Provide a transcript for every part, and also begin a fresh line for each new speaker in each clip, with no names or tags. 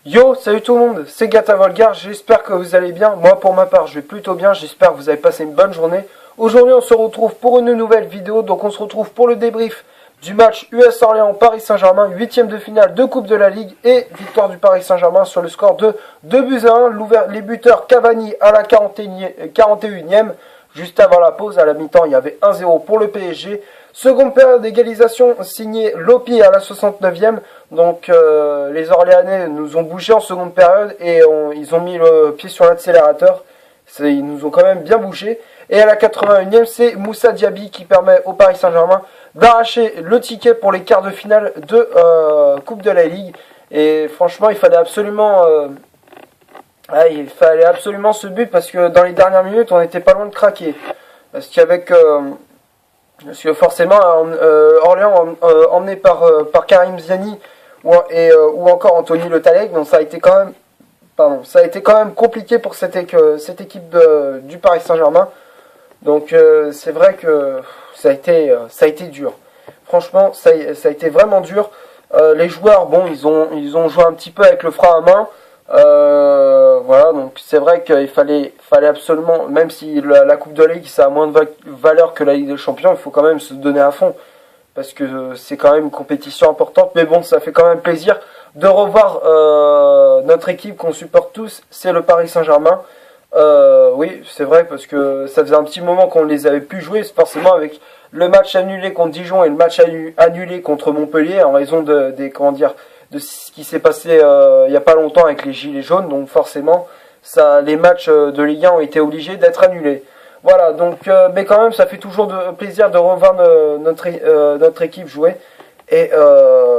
Yo, salut tout le monde, c'est Gata Volgar, j'espère que vous allez bien. Moi pour ma part je vais plutôt bien, j'espère que vous avez passé une bonne journée. Aujourd'hui on se retrouve pour une nouvelle vidéo, donc on se retrouve pour le débrief du match US Orléans Paris Saint-Germain, 8ème de finale de Coupe de la Ligue et victoire du Paris Saint-Germain sur le score de 2-1. Les buteurs Cavani à la 41ème, juste avant la pause, à la mi-temps il y avait 1-0 pour le PSG. Seconde période d'égalisation signée Lopi à la 69ème. Donc les Orléanais nous ont bougé en seconde période et ils ont mis le pied sur l'accélérateur. Ils nous ont quand même bien bougé. Et à la 81ème, c'est Moussa Diaby qui permet au Paris Saint-Germain d'arracher le ticket pour les quarts de finale de Coupe de la Ligue. Et franchement, il fallait absolument ce but parce que dans les dernières minutes, on n'était pas loin de craquer. Parce que forcément, Orléans emmené par Karim Ziani ou encore Anthony Le Tallec, donc ça a été quand même compliqué pour cette équipe du Paris Saint-Germain. Donc c'est vrai que ça a été dur. Franchement, ça a été vraiment dur. Les joueurs, bon, ils ont joué un petit peu avec le frein à main. Voilà, donc c'est vrai qu'il fallait absolument, même si la Coupe de la Ligue ça a moins de valeur que la Ligue des Champions, il faut quand même se donner à fond parce que c'est quand même une compétition importante. Mais bon, ça fait quand même plaisir de revoir notre équipe qu'on supporte tous, c'est le Paris Saint-Germain. Oui, c'est vrai parce que ça faisait un petit moment qu'on les avait plus joués, forcément avec le match annulé contre Dijon et le match annulé contre Montpellier en raison de ce qui s'est passé il n'y a pas longtemps avec les Gilets jaunes. Donc forcément, les matchs de Ligue 1 ont été obligés d'être annulés. Voilà, donc mais quand même, ça fait toujours plaisir de revoir notre équipe jouer. Et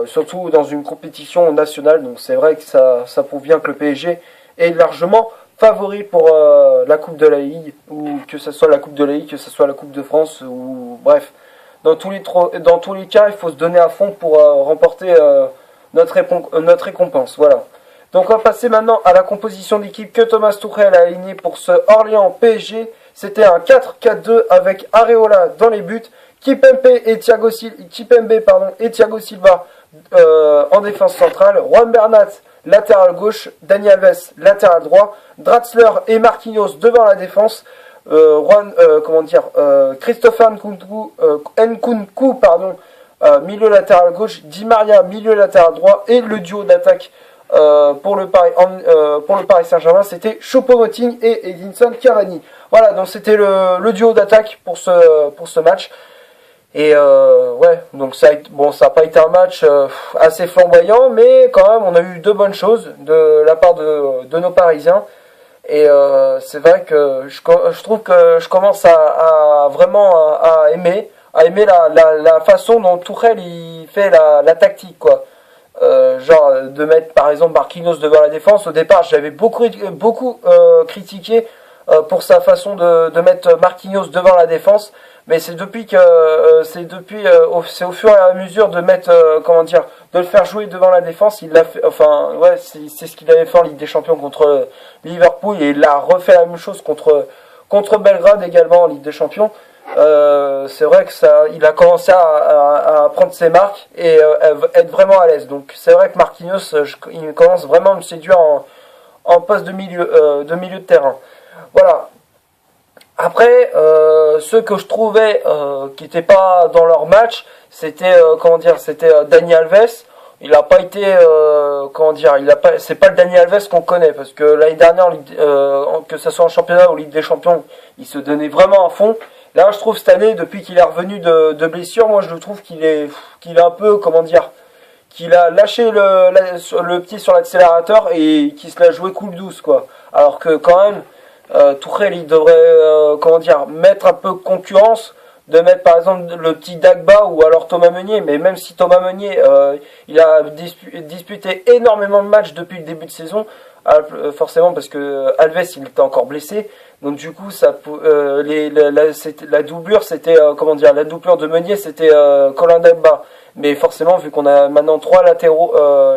surtout dans une compétition nationale. Donc c'est vrai que ça prouve bien que le PSG est largement favori pour la Coupe de la Ligue, ou que ce soit la Coupe de la Ligue, que ce soit la Coupe de France, ou bref. Dans tous les cas, il faut se donner à fond pour remporter notre récompense. Voilà. Donc on va passer maintenant à la composition d'équipe que Thomas Tuchel a alignée pour ce Orléans PSG. C'était un 4-4-2 avec Areola dans les buts, Kimpembe et Thiago Silva en défense centrale, Juan Bernat latéral gauche, Dani Alves latéral droit, Draxler et Marquinhos devant la défense, Christopher Nkunku milieu latéral gauche, Di Maria milieu latéral droit, et le duo d'attaque pour le Paris Saint-Germain, c'était Choupo-Moting et Edinson Cavani. Voilà, donc c'était le duo d'attaque pour ce match. Et ouais, donc ça n'a pas été un match assez flamboyant, mais quand même on a eu de bonnes choses de la part de nos Parisiens. Et c'est vrai que je trouve que je commence à vraiment aimer la façon dont Tuchel il fait la tactique, quoi. Genre de mettre par exemple Marquinhos devant la défense. Au départ j'avais beaucoup critiqué pour sa façon de mettre Marquinhos devant la défense, mais c'est au fur et à mesure de mettre de le faire jouer devant la défense. Il l'a fait, enfin ouais, c'est ce qu'il avait fait en Ligue des Champions contre Liverpool, et il a refait la même chose contre Belgrade également en Ligue des Champions. C'est vrai que il a commencé à prendre ses marques et être vraiment à l'aise. Donc c'est vrai que Marquinhos, il commence vraiment à me séduire en poste de milieu de terrain. Voilà. Après, ceux que je trouvais qui n'étaient pas dans leur match, c'était Dani Alves. Il a pas été c'est pas le Dani Alves qu'on connaît, parce que l'année dernière, que ce soit en championnat ou Ligue des Champions, il se donnait vraiment à fond. Là, je trouve cette année, depuis qu'il est revenu de blessure, moi je trouve qu'il est un peu, qu'il a lâché le pied sur l'accélérateur et qu'il se l'a joué cool douce, quoi. Alors que quand même, Tuchel il devrait mettre un peu de concurrence, de mettre par exemple le petit Dagba ou alors Thomas Meunier. Mais même si Thomas Meunier il a disputé énormément de matchs depuis le début de saison, forcément parce que Alves il était encore blessé, donc du coup la doublure c'était la doublure de Meunier c'était Colin Dagba. Mais forcément, vu qu'on a maintenant 3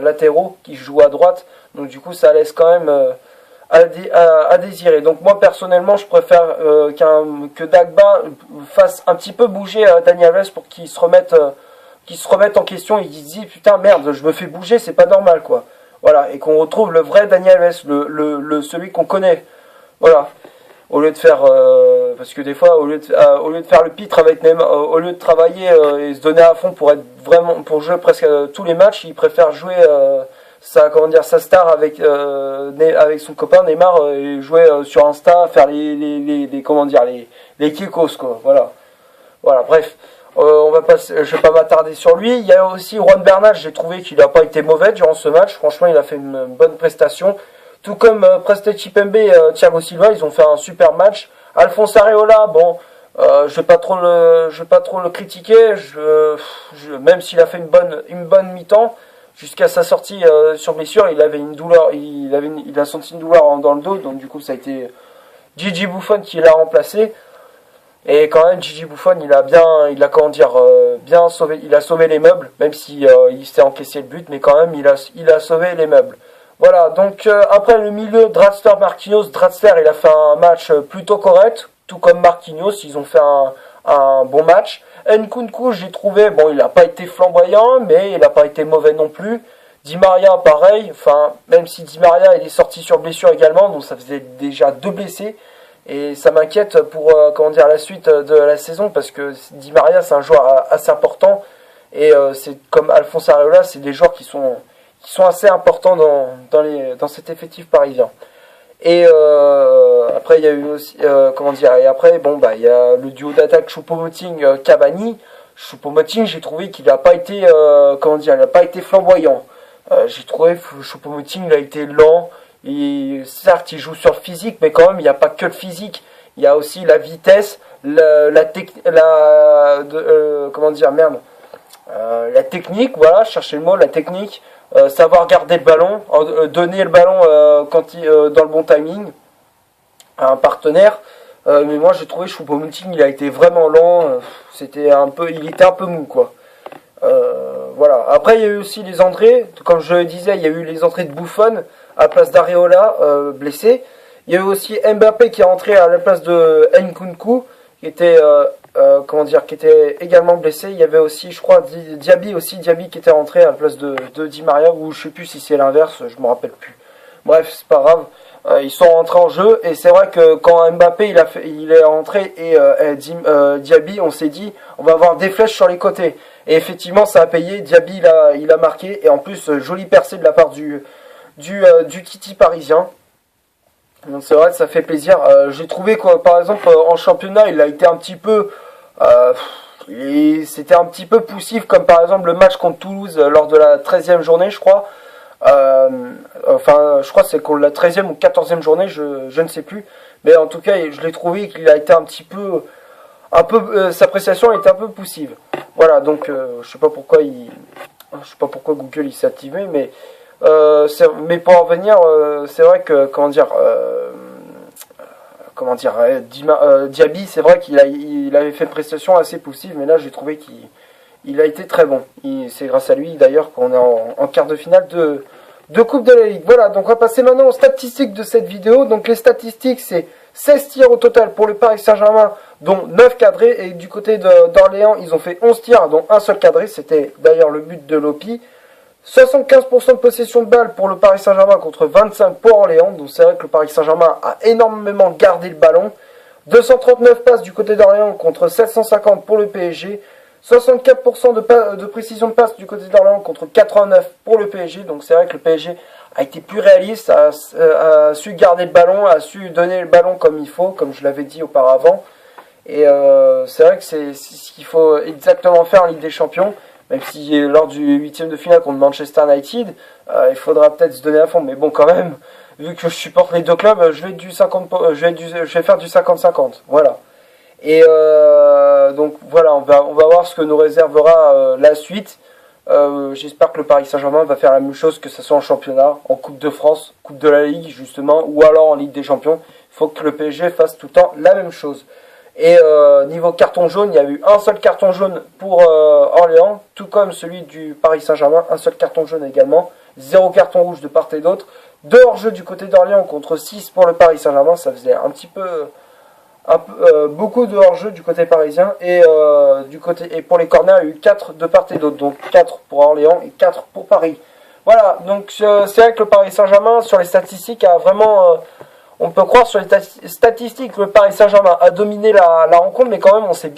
latéraux qui jouent à droite, donc du coup ça laisse quand même à désirer. Donc moi personnellement je préfère que Dagba fasse un petit peu bouger Dani Alves pour qu'il se remette en question et qu'il se dise putain merde, je me fais bouger, c'est pas normal, quoi. Voilà, et qu'on retrouve le vrai Dani Alves, celui qu'on connaît. Voilà. Au lieu de faire, parce que des fois, au lieu de faire le pitre avec Neymar, au lieu de travailler et se donner à fond pour être vraiment, pour jouer presque tous les matchs, il préfère jouer sa star avec son copain Neymar et jouer sur Insta, faire les kikos quoi. Voilà. Bref, je vais pas m'attarder sur lui. Il y a aussi Juan Bernal. J'ai trouvé qu'il n'a pas été mauvais durant ce match. Franchement, il a fait une bonne prestation. Tout comme Prestes Chipembe et Thiago Silva, ils ont fait un super match. Alphonse Areola, bon, je vais pas trop le critiquer. Même s'il a fait une bonne mi-temps, jusqu'à sa sortie sur blessure, il avait une douleur, il a senti une douleur dans le dos, donc du coup ça a été Gigi Buffon qui l'a remplacé. Et quand même, Gigi Buffon, bien sauvé, il a sauvé les meubles, même si il s'est encaissé le but, mais quand même, il a sauvé les meubles. Voilà, donc après le milieu, Draxler-Marquinhos, Draxler il a fait un match plutôt correct, tout comme Marquinhos, ils ont fait un bon match. Nkunku, j'ai trouvé, bon il n'a pas été flamboyant, mais il n'a pas été mauvais non plus. Di Maria, pareil, enfin, même si Di Maria il est sorti sur blessure également, donc ça faisait déjà 2 blessés. Et ça m'inquiète pour la suite de la saison, parce que Di Maria c'est un joueur assez important, et c'est comme Alphonse Areola, c'est des joueurs qui sont assez importants dans cet effectif parisien. Et après il y a eu aussi et après bon bah il y a le duo d'attaque Choupo-Moting Cavani. Choupo-Moting, j'ai trouvé qu'il n'a pas été il n'a pas été flamboyant. J'ai trouvé Choupo-Moting il a été lent. Et certes il joue sur le physique, mais quand même il n'y a pas que le physique, il y a aussi la vitesse, la technique, voilà, cherchez le mot, la technique, savoir garder le ballon, donner le ballon dans le bon timing à un partenaire. Mais moi j'ai trouvé Choupo-Moting il a été vraiment lent, il était un peu mou quoi. Voilà. Après il y a eu aussi les entrées, comme je le disais, il y a eu les entrées de Buffon à la place d'Areola blessé. Il y a eu aussi Mbappé qui est entré à la place de Nkunku qui était également blessé. Il y avait aussi, je crois, Diaby qui était rentré à la place de Di Maria, ou je sais plus si c'est l'inverse, je me rappelle plus. Bref, c'est pas grave. Ils sont rentrés en jeu, et c'est vrai que quand Mbappé il est rentré et Diaby, on s'est dit on va avoir des flèches sur les côtés. Et effectivement ça a payé. Diaby il a marqué, et en plus jolie percée de la part du Titi parisien. Donc c'est vrai que ça fait plaisir. J'ai trouvé que par exemple en championnat il a été un petit peu c'était un petit peu poussif, comme par exemple le match contre Toulouse lors de la 13e journée je crois. Je crois que c'est contre la 13e ou 14e journée, je ne sais plus. Mais en tout cas je l'ai trouvé qu'il a été sa prestation était un peu poussive. Voilà, donc je sais pas pourquoi Google il s'est activé, mais pour en venir, c'est vrai que Diaby, c'est vrai il avait fait une prestation assez poussive, mais là j'ai trouvé qu'il a été très bon. C'est grâce à lui d'ailleurs qu'on est en quart de finale de Coupe de la Ligue. Voilà, donc on va passer maintenant aux statistiques de cette vidéo. Donc les statistiques, c'est 16 tirs au total pour le Paris Saint-Germain, dont 9 cadrés, et du côté d'Orléans, ils ont fait 11 tirs, dont un seul cadré, c'était d'ailleurs le but de Lopi. 75% de possession de balle pour le Paris Saint-Germain contre 25 pour Orléans, donc c'est vrai que le Paris Saint-Germain a énormément gardé le ballon. 239 passes du côté d'Orléans contre 750 pour le PSG. 64% de précision de passe du côté d'Orléans contre 89 pour le PSG, donc c'est vrai que le PSG a été plus réaliste, a su garder le ballon, a su donner le ballon comme il faut, comme je l'avais dit auparavant. Et c'est vrai que c'est ce qu'il faut exactement faire en Ligue des Champions, même si lors du 8e de finale contre Manchester United, il faudra peut-être se donner à fond, mais bon quand même, vu que je supporte les deux clubs, je vais faire du 50-50, voilà. Et donc voilà, on va voir ce que nous réservera la suite. J'espère que le Paris Saint-Germain va faire la même chose, que ce soit en championnat, en Coupe de France, Coupe de la Ligue justement, ou alors en Ligue des Champions. Il faut que le PSG fasse tout le temps la même chose. Et niveau carton jaune, il y a eu un seul carton jaune pour Orléans, tout comme celui du Paris Saint-Germain, un seul carton jaune également, 0 carton rouge de part et d'autre. 2 hors-jeu du côté d'Orléans contre 6 pour le Paris Saint-Germain, ça faisait beaucoup de hors-jeu du côté parisien, et pour les corners il y a eu 4 de part et d'autre, donc 4 pour Orléans et 4 pour Paris. Voilà, donc c'est vrai que le Paris Saint-Germain, sur les statistiques, a vraiment... on peut croire sur les statistiques que le Paris Saint-Germain a dominé la rencontre, mais quand même, on s'est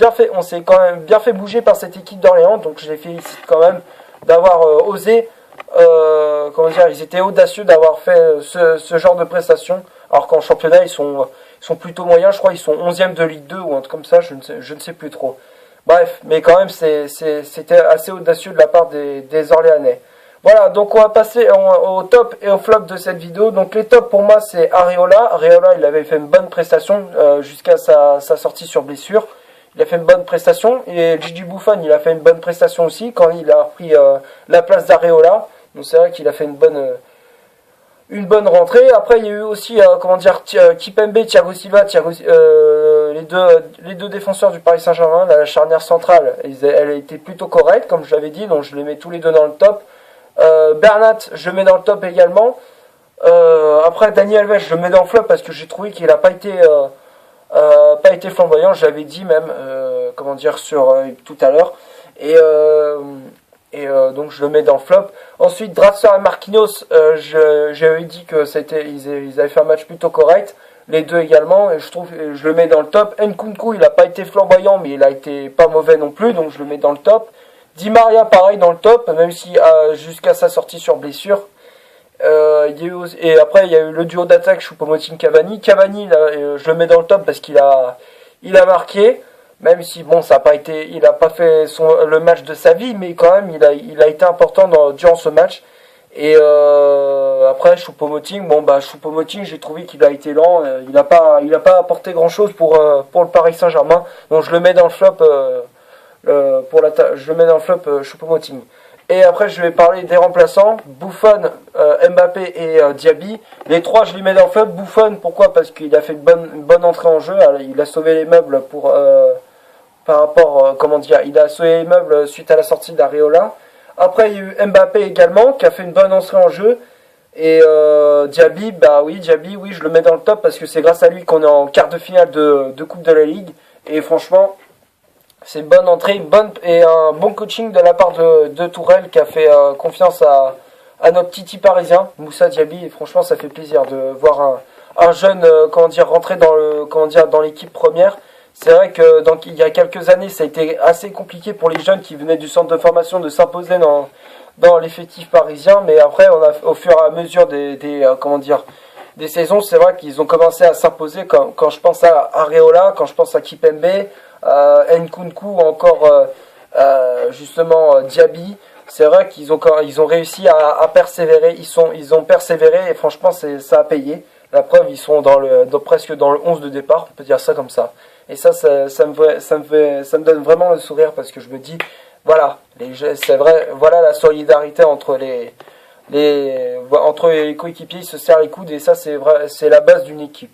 quand même bien fait bouger par cette équipe d'Orléans, donc je les félicite quand même d'avoir osé, comment dire, ils étaient audacieux d'avoir fait ce genre de prestation, alors qu'en championnat, ils sont plutôt moyens, je crois, ils sont 11e de Ligue 2 ou un truc comme ça, je ne sais plus trop. Bref, mais quand même, c'était assez audacieux de la part des Orléanais. Voilà, donc on va passer au top et au flop de cette vidéo. Donc les tops pour moi c'est Areola. Areola il avait fait une bonne prestation jusqu'à sa sortie sur blessure. Il a fait une bonne prestation. Et Gigi Buffon il a fait une bonne prestation aussi quand il a pris la place d'Areola. Donc c'est vrai qu'il a fait une bonne rentrée. Après il y a eu aussi comment dire Kimpembe, Thiago Silva, les deux défenseurs du Paris Saint-Germain. La charnière centrale elle a été plutôt correcte comme je l'avais dit. Donc je les mets tous les deux dans le top. Bernat, je le mets dans le top également. Après, Dani Alves, je le mets dans le flop parce que j'ai trouvé qu'il n'a pas été flamboyant. Je l'avais dit même, comment dire, tout à l'heure. Donc je le mets dans le flop. Ensuite, Draxler et Marquinhos, j'avais dit que ils avaient fait un match plutôt correct. Les deux également, et je le mets dans le top. Nkunku, il n'a pas été flamboyant, mais il a été pas mauvais non plus, donc je le mets dans le top. Di Maria pareil dans le top, même si jusqu'à sa sortie sur blessure. Et après il y a eu le duo d'attaque Choupo-Moting-Cavani. Cavani je le mets dans le top parce qu'il a marqué, même si bon ça a pas été, il a pas fait le match de sa vie, mais quand même il a été important durant ce match. Et après Choupo-Moting, Choupo-Moting j'ai trouvé qu'il a été lent, il a pas apporté grand chose pour le Paris Saint-Germain, donc je le mets dans le flop. Je le mets dans le flop Choupo-Moting. Et après je vais parler des remplaçants, Buffon, Mbappé et Diaby. Les trois je les mets dans le flop. Buffon, pourquoi? Parce qu'il a fait une bonne entrée en jeu, il a sauvé les meubles par rapport, comment dire, il a sauvé les meubles suite à la sortie d'Areola. Après il y a eu Mbappé également qui a fait une bonne entrée en jeu. Et Diaby, Diaby, oui je le mets dans le top parce que c'est grâce à lui qu'on est en quart de finale de Coupe de la Ligue. Et franchement, c'est une bonne entrée, et un bon coaching de la part de Tourelle qui a fait confiance à notre Titi parisien, Moussa Diaby. Et franchement, ça fait plaisir de voir un jeune rentrer dans l'équipe première. C'est vrai que il y a quelques années, ça a été assez compliqué pour les jeunes qui venaient du centre de formation de s'imposer dans l'effectif parisien. Mais après, au fur et à mesure des saisons, c'est vrai qu'ils ont commencé à s'imposer. Quand je pense à Areola, quand je pense à Kimpembe, Nkunku ou encore justement Diaby, c'est vrai qu'ils ont réussi à persévérer, ils ont persévéré et franchement ça a payé. La preuve, ils sont presque dans le 11 de départ, on peut dire ça comme ça. Et ça me donne vraiment le sourire parce que je me dis voilà, c'est vrai, voilà la solidarité entre les coéquipiers, ils se serrent les coudes et ça c'est vrai, c'est la base d'une équipe.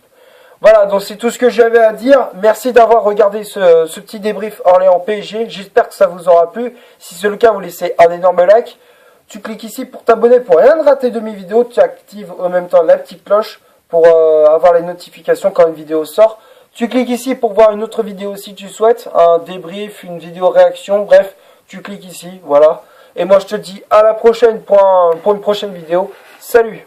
Voilà, donc c'est tout ce que j'avais à dire. Merci d'avoir regardé ce petit débrief Orléans PSG. J'espère que ça vous aura plu. Si c'est le cas, vous laissez un énorme like. Tu cliques ici pour t'abonner pour rien rater de mes vidéos. Tu actives en même temps la petite cloche pour avoir les notifications quand une vidéo sort. Tu cliques ici pour voir une autre vidéo si tu souhaites. Un débrief, une vidéo réaction, bref, tu cliques ici, voilà. Et moi je te dis à la prochaine pour une prochaine vidéo. Salut!